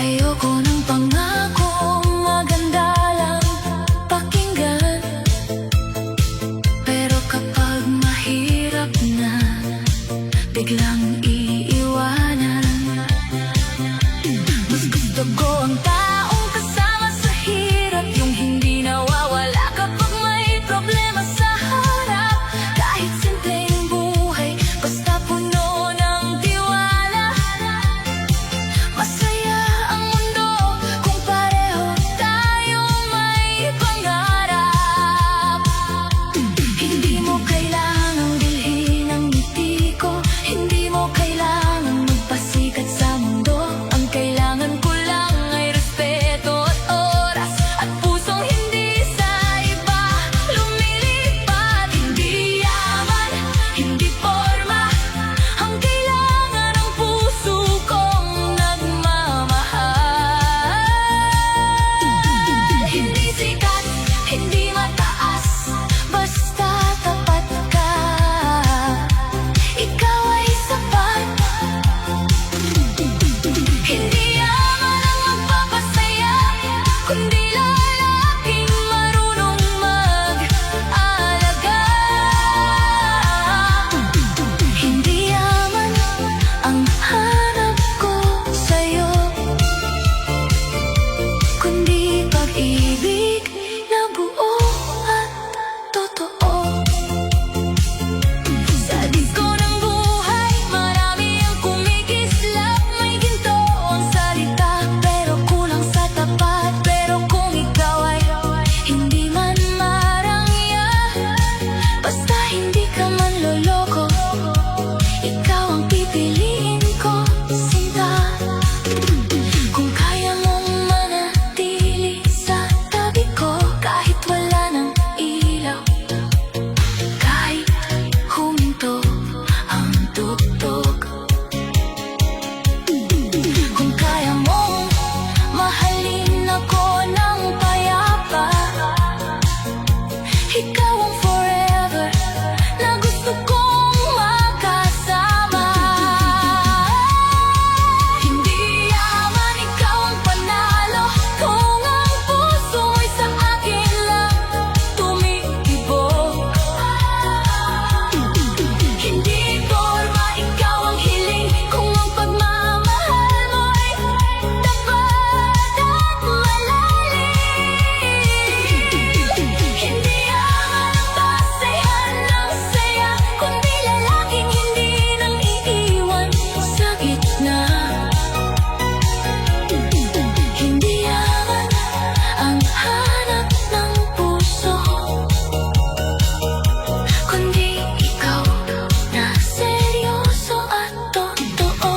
Ayoko ng pangako maganda lang pakinggan, pero kapag mahirap na biglang iiwanan. Mas gusto ko ang taong kasama sa hirap, yung hindi nawawala kapag may problema sa harap. Kahit simpleng buhay, basta puno ng tiwala. Masaya ang mundo kung pareho tayong may pangarap. Hindi mo kailangang bilhin ang ngiti ko, hindi mo kailangang magpasikat sa mundo. Ang kailangan ko lang ay respeto at oras, at pusong hindi sa iba lumilipat. Hindi yaman, hindi forma, ang kailangan ng puso kong nagmamahal. Hindi sikat, hindi mataas, basta tapat ka. Ikaw ay sapat. Hindi yaman ang magpapasaya, kundi lalaking marunong mag-alaga. Hindi yaman ang hanap ko sa'yo, kundi pag-ibig na buo at totoo. Sa disko ng buhay, marami ang kumikislap. May ginto ang salita, pero kulang sa tapat. Pero kung ikaw ay hindi man marangya, basta hindi ka man loloko, ikaw ang pipiliin ko, sinta. Kung kaya mong manatili sa tabi ko, kahit wala ng ilaw, kahit huminto ang tugtog. Kung kaya mong mahalin ako ng payapa, ikaw ang forever na gusto kong makasama. Hindi yaman, ikaw ang panalo, kung ang puso ay sa akin lang tumitibok. Hindi forma, ikaw ang hiling, kung ang pagmamahal mo ay tapat at malalim. Hindi yaman ang basehan ng saya, kundi lalaking hindi nang iiwan sa gitna. Hindi yaman ang hanap ng puso, kundi ikaw na seryoso at totoo.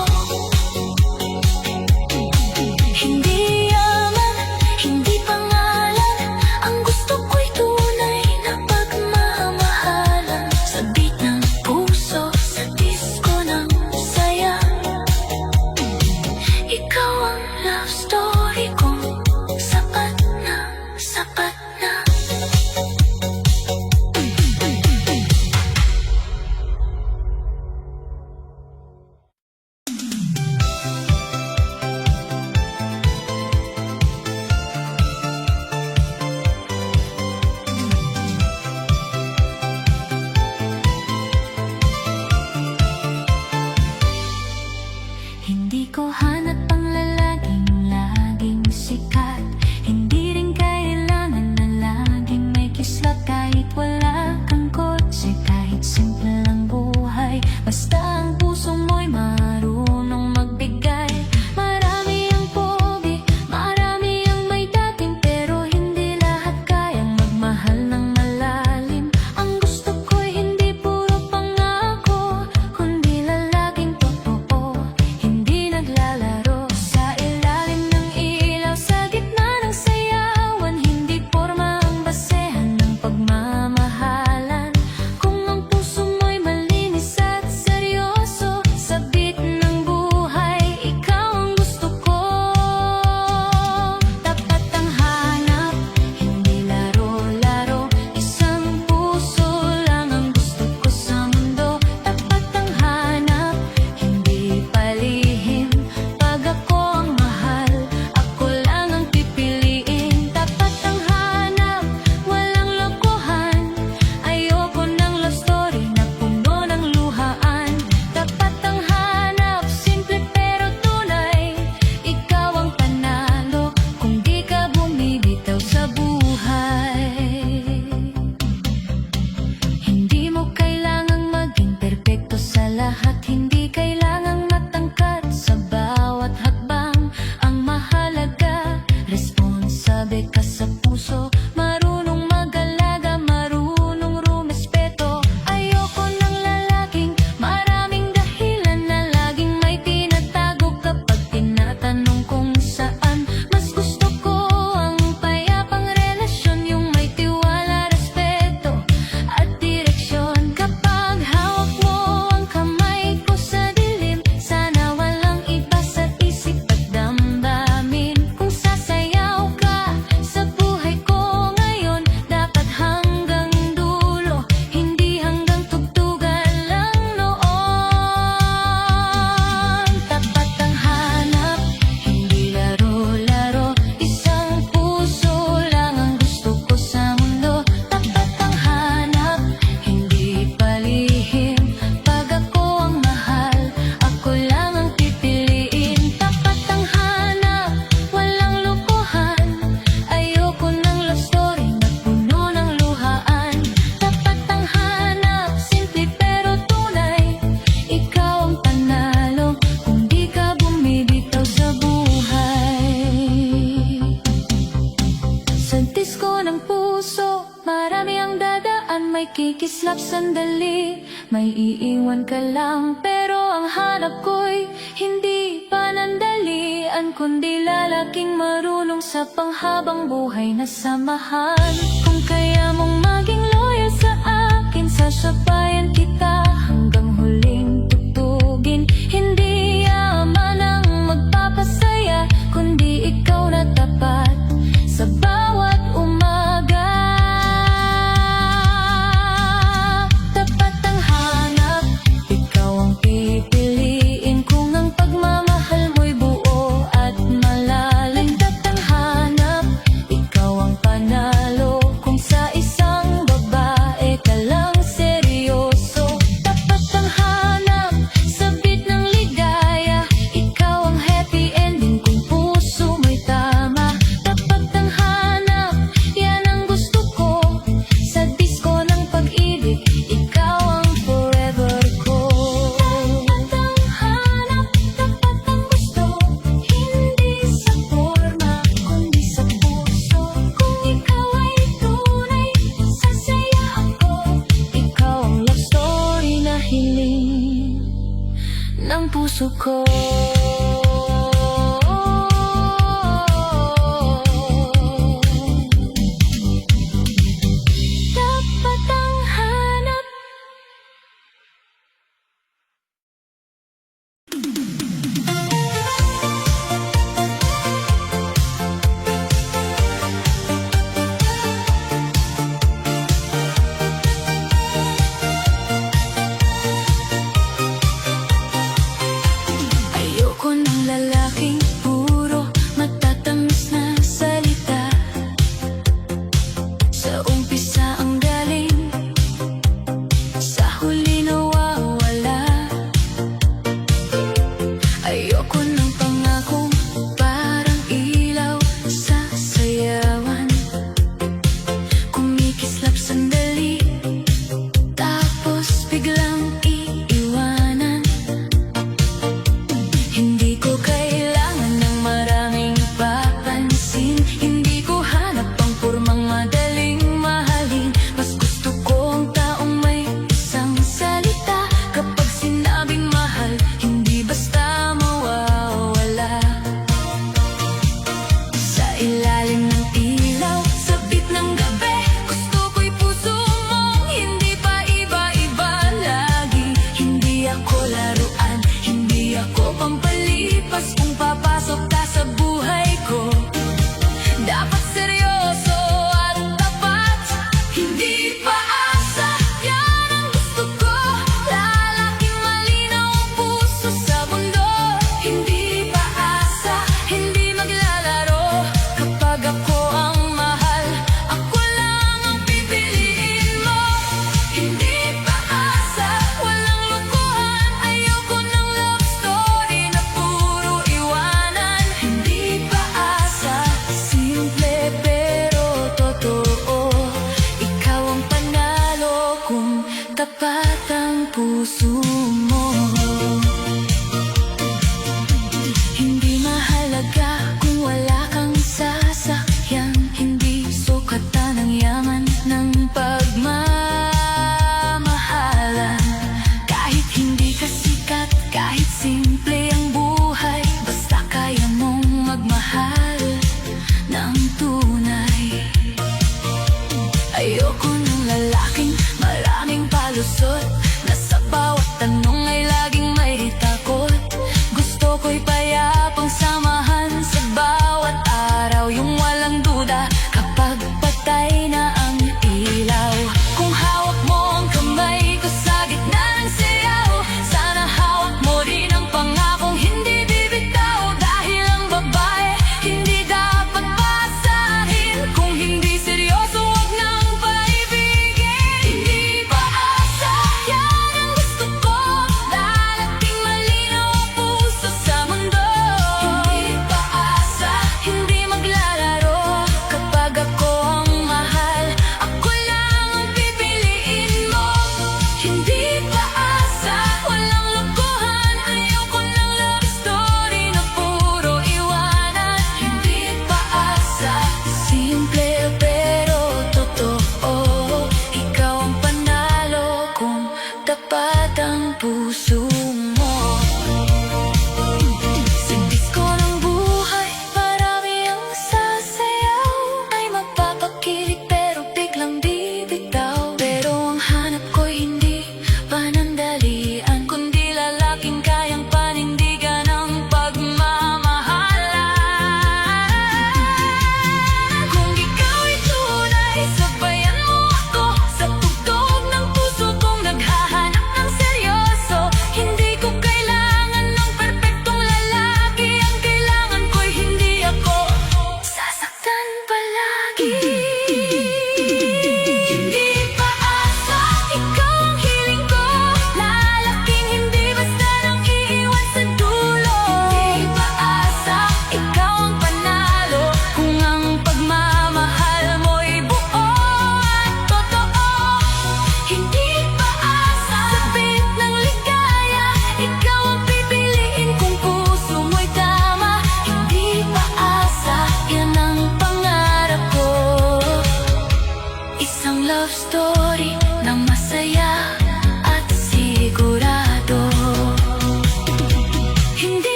Hindi yaman, hindi pangalan, ang gusto ko'y tunay na pagmamahalan. Sa beat ng puso, sa disko ng saya, ikaw ang love story kong sapat na, sapat na. Hindi ko hanap ang lalaking laging sikat, hindi rin kailangan na laging may kislap. Kahit wala kang kotse, kahit simple lang buhay, basta ang puso mo'y marunong magbigay. Marami ang pogi, marami ang may dating, pero hindi lahat kayang magmahal ng malalim. Ang gusto ko'y hindi puro pangako, kundi lalaking totoo, hindi naglalaro ay kikislap sandali. May iiwan ka lang, pero ang hanap ko'y hindi panandalian, kundi lalaking marunong sa panghabang buhay na samahan. Kung kaya mong maging loyal sa akin, sasabayan kita hanggang huling tugtugin. Hindi yaman ang magpapasaya, kundi ikaw na tapat sa bawat umaga. Tapat ang hanap, ikaw ang pipiliin. Kung ang pagmamahal mo'y buo at malalim. Tapat ang hanap, ikaw ang panalo. Kung sa isang babae ka lang seryoso,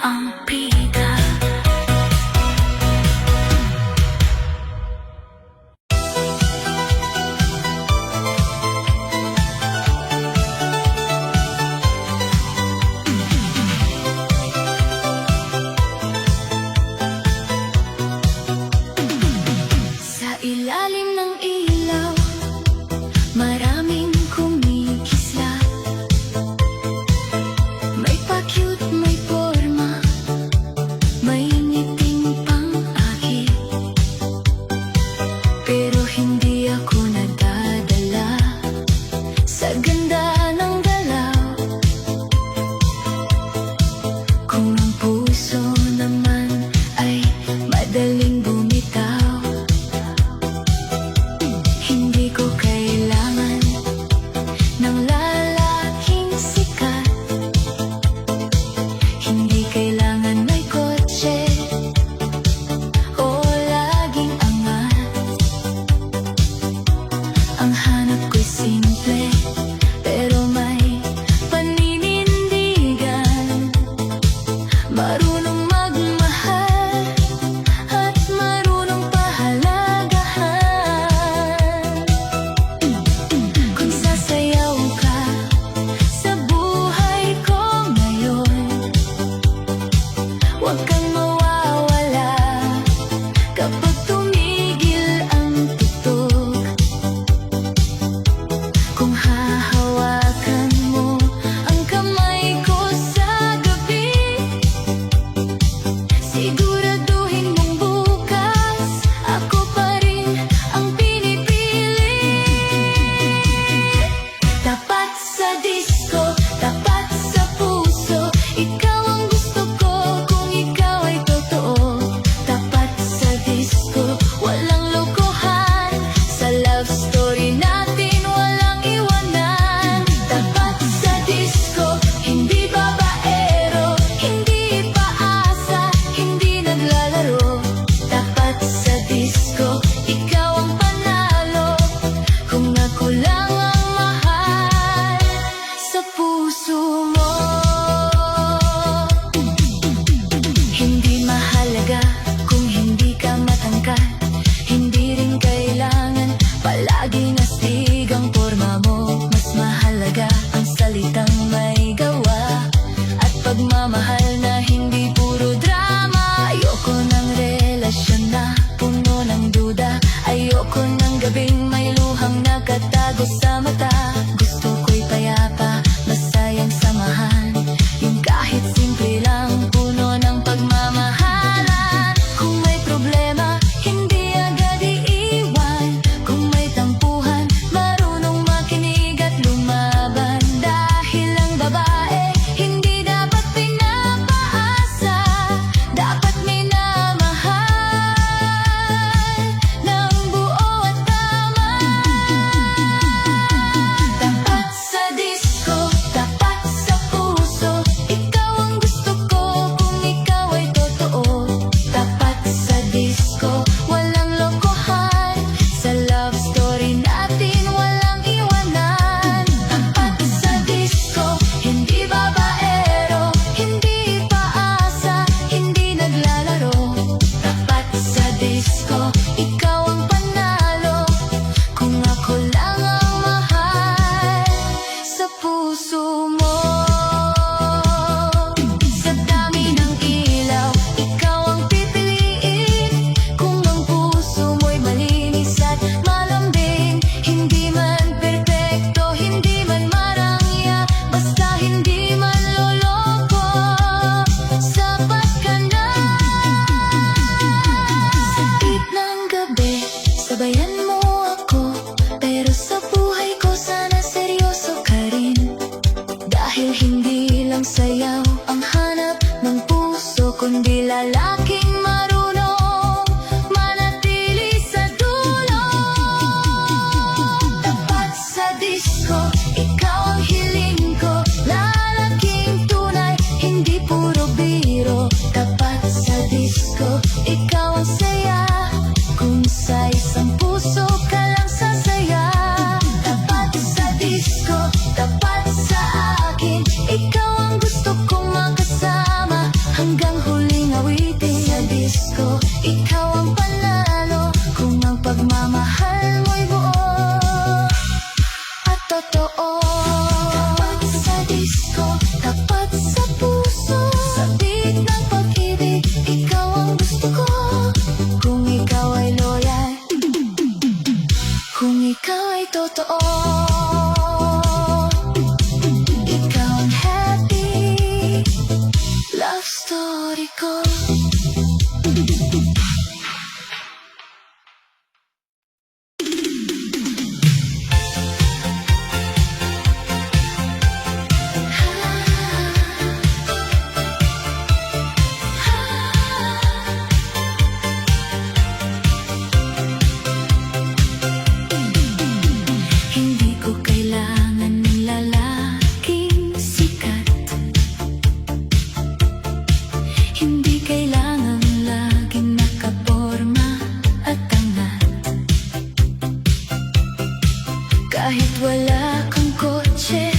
ang bida. Sa ilalim ng ilaw, maraming kumikisla. May pa-cute, may forma, may ngiting pang-aki. Pero hindi ako nadadala sa ganda ng galaw. Kung ang puso naman ay madaling bumitaw, hindi ko kailangan ng lalaking sikat. Hindi kailangan may kotse o laging angat. Ang hanap ko'y simple, pero may paninindigan. Marunong magmahal at marunong pahalagahan. Kung sasayaw ka sa buhay ko ngayon, huwag kang mawawala kapag tumigil ang tugtog. Kung hahawakan mo ang kamay ko sa gabi, siguraduhin mong bukas ako pa rin ang pinipili. Tapat sa disco, tapat sa puso, ikaw ang gusto ko kung ikaw ay totoo. Tapat sa disco, walang lokohan, sa love story natin walang iwanan. Tapat sa disco, hindi babaero, hindi paasa, hindi naglalaro. Tapat sa disco, ikaw ang panalo, kung ako lang ang mahal sa puso mo. Hindi mahalaga kung hindi ka matangkad, hindi rin kailangan palaging astig ang forma mo. Mas mahalaga ang salitang may gawa at pagmamahal na hindi puro drama. Ayoko ng relasyon na puno ng duda, ayoko ng gabing may luhang nakatago sa mata. Gusto ko'y payapa, masayang samahan, yung kahit simple lang, puno ng pagmamahalan. Kung may problema, hindi agad iiwan. Kung may tampuhan, marunong makinig at lumaban. Dahil ang babae, hindi dapat pinapaasa, dapat minamahal ng buo at tama. Tapat sa disco, tapat sa puso, ikaw ang gusto ko kung ikaw ay totoo. Tapat sa disco, walang lokohan, sa love story natin walang iwanan. Tapat sa disco, hindi babaero, hindi paasa, hindi naglalaro. Tapat sa disco, ikaw ang panalo, kung ako lang ang mahal sa puso mo. Sa dami ng ilaw, ikaw ang pipiliin. Kung ang puso mo'y malinis at malambing, hindi man perpekto, hindi man marangya, basta hindi man loloko, sapat ka na. Sa gitnang gabi, sabayan mo ako, pero sa buhay ko sana seryoso ka rin. Dahil hindi lang sayaw ang hanap ng puso, kundi lalaking marunong manatili sa dulo. Tapat sa disco, ikaw ang hiling ko, lalaking tunay, hindi puro biro. Tapat sa disco, ikaw ang saya, kung sa isang puso ka lang sasaya. Tapat sa disco, tapat sa akin, ikaw ang gusto kong makasama hanggang story ko. Hindi ko kailangan ng lalaking sikat. Hindi kailangan laging nakaporma at angat. Kahit wala kang kotse,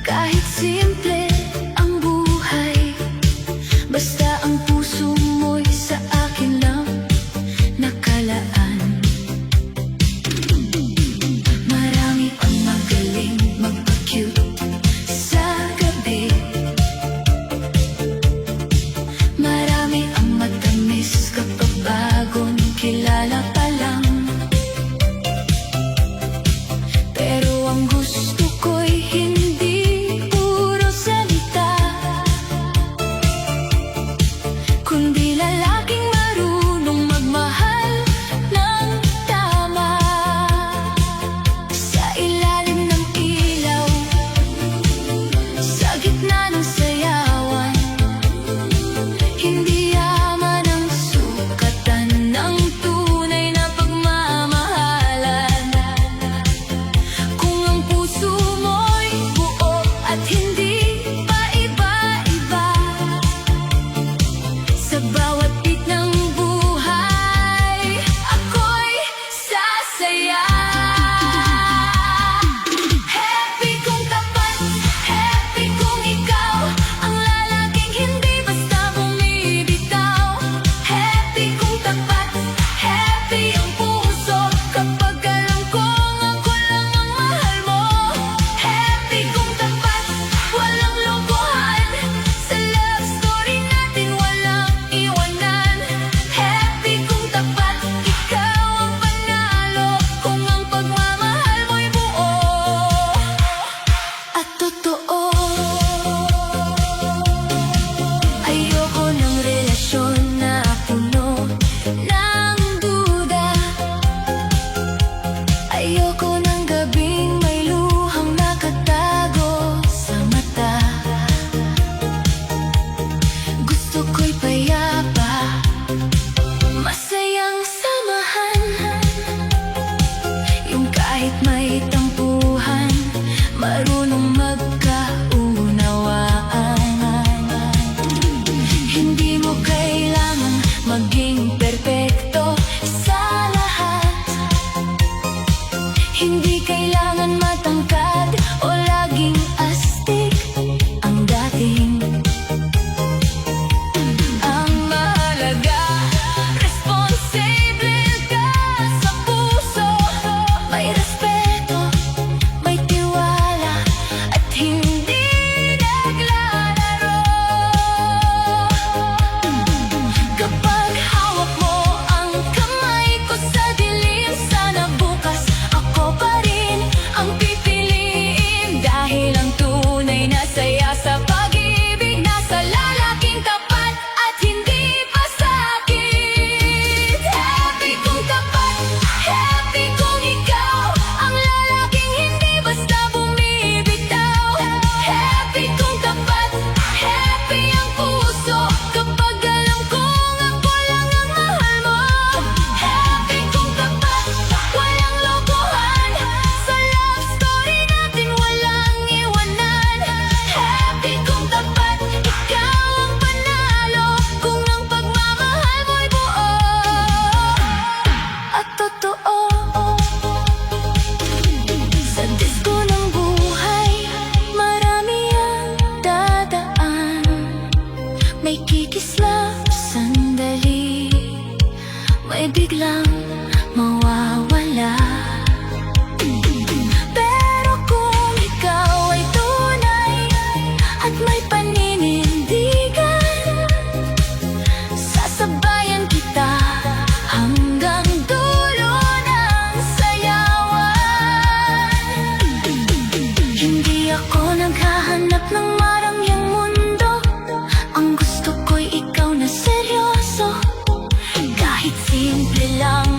kahit simple ang buhay, basta ang puso mo'y sa akin lang nakalaan. Marami ang magaling magpa-cute sa gabi. Marami ang matamis kapag bagong kilala pa lang. Pero ang gusto ko'y hindi puro salita, kundi lalaking marunong magmahal ng tama. Sa ilalim ng ilaw, sa gitna ng sayawan, hindi yaman ang sukatan ng tunay na pagmamahalan. Kung ang puso mo'y buo at hindi pa iba-iba, sa bawat bit ng buhay, ako'y sasaya. Happy kung tapat, happy kung ikaw ang lalaking hindi basta bumibitaw. Happy kung tapat, happy ang puso kapag alam kong ako lang ang mahal mo. Happy kung tapat, walang lokohan, sa love story natin walang iwanan. Happy kung tapat, ikaw ang panalo kung ang pagmamahal mo'y buo at totoo. Ayoko ng relasyon na puno ng duda. Ayoko ng gabing may luhang nakatago sa mata. Gusto ko'y payapa, masayang samahan, yung kahit may tampuhan, marunong magkaunawaan. Hindi mo kailangang maging perpekto sa lahat. Hindi kailangan matangkad o laging astig ang dating. Ang mahalaga, responsable ka sa puso. May respeto, may tiwala, at hindi naglalaro. Kapag hawak mo ang kamay ko sa dilim, sana bukas ako pa rin ang pipiliin. Dahil ang tunay na saya sa pag-ibig nasa lalaking tapat at hindi pasakit. Happy kung tapat, happy kung ikaw ang lalaking hindi basta bumibitaw. Happy kung tapat, happy ang puso kapag alam kong ako lang ang mahal mo. Happy kung tapat, walang lokohan, sa love story natin walang iwanan. Happy kung tapat, ikaw ang panalo kung ang pagmamahal mo'y buo at totoo. Sa disko ng buhay, marami ang dadaan. May kikislap sandali, may biglang mawawala. Pero kung ikaw ay tunay at may paninindigan, sasabayan kita hanggang dulo ng sayawan. Hindi ako naghahanap ng marangyang mundo lang